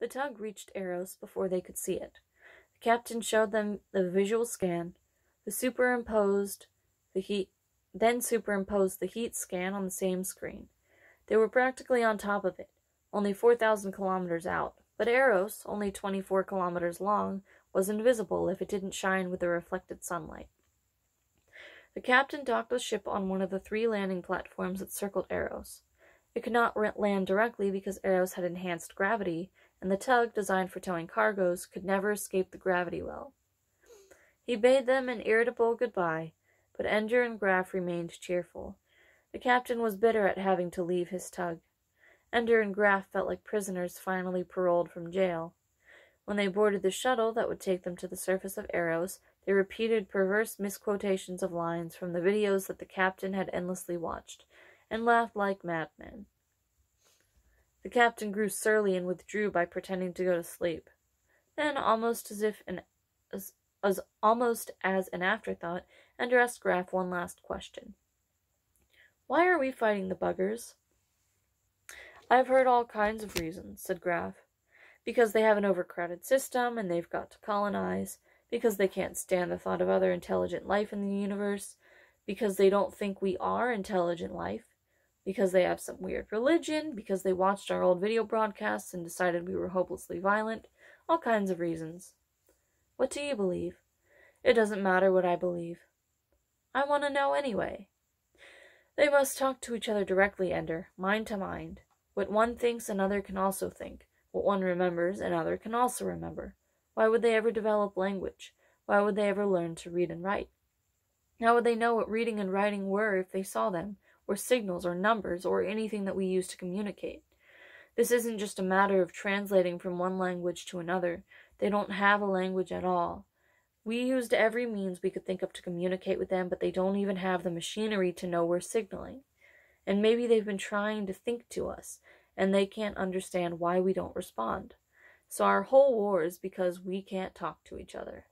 The tug reached Eros before they could see it. The captain showed them the visual scan, then superimposed the heat scan on the same screen. They were practically on top of it, only 4,000 kilometers out, but Eros, only 24 kilometers long, was invisible if it didn't shine with the reflected sunlight. The captain docked the ship on one of the 3 landing platforms that circled Eros. It could not land directly because Eros had enhanced gravity, and the tug, designed for towing cargoes, could never escape the gravity well. He bade them an irritable goodbye, but Ender and Graf remained cheerful. The captain was bitter at having to leave his tug. Ender and Graf felt like prisoners finally paroled from jail. When they boarded the shuttle that would take them to the surface of Eros, they repeated perverse misquotations of lines from the videos that the captain had endlessly watched, and laughed like madmen. The captain grew surly and withdrew by pretending to go to sleep. Then, almost as an afterthought, Ender asked Graf one last question. "Why are we fighting the buggers?" "I've heard all kinds of reasons," said Graf. "Because they have an overcrowded system and they've got to colonize, because they can't stand the thought of other intelligent life in the universe, because they don't think we are intelligent life, because they have some weird religion, because they watched our old video broadcasts and decided we were hopelessly violent, all kinds of reasons." "What do you believe?" "It doesn't matter what I believe." "I want to know anyway." "They must talk to each other directly, Ender, mind to mind. What one thinks, another can also think. What one remembers, another can also remember. Why would they ever develop language? Why would they ever learn to read and write? How would they know what reading and writing were if they saw them, or signals, or numbers, or anything that we use to communicate? This isn't just a matter of translating from one language to another. They don't have a language at all. We used every means we could think of to communicate with them, but they don't even have the machinery to know we're signaling. And maybe they've been trying to think to us, and they can't understand why we don't respond. So our whole war is because we can't talk to each other.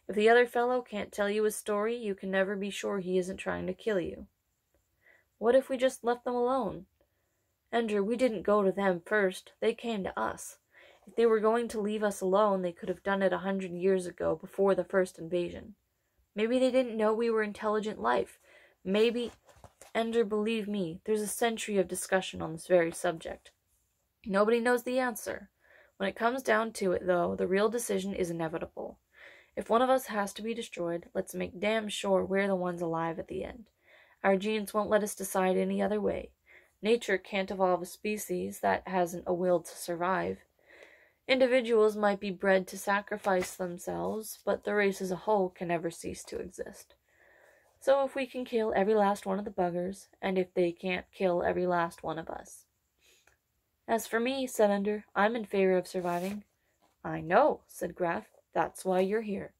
If the other fellow can't tell you his story, you can never be sure he isn't trying to kill you." "What if we just left them alone?" "Ender, we didn't go to them first. They came to us. If they were going to leave us alone, they could have done it 100 years ago, before the first invasion. Maybe they didn't know we were intelligent life. Maybe—" "Ender, believe me, there's a century of discussion on this very subject. Nobody knows the answer. When it comes down to it, though, the real decision is inevitable. If one of us has to be destroyed, let's make damn sure we're the ones alive at the end. Our genes won't let us decide any other way. Nature can't evolve a species that hasn't a will to survive. Individuals might be bred to sacrifice themselves, but the race as a whole can never cease to exist. So if we can kill every last one of the buggers, and if they can't kill every last one of us." "As for me," said Ender, "I'm in favor of surviving." "I know," said Graf. "That's why you're here."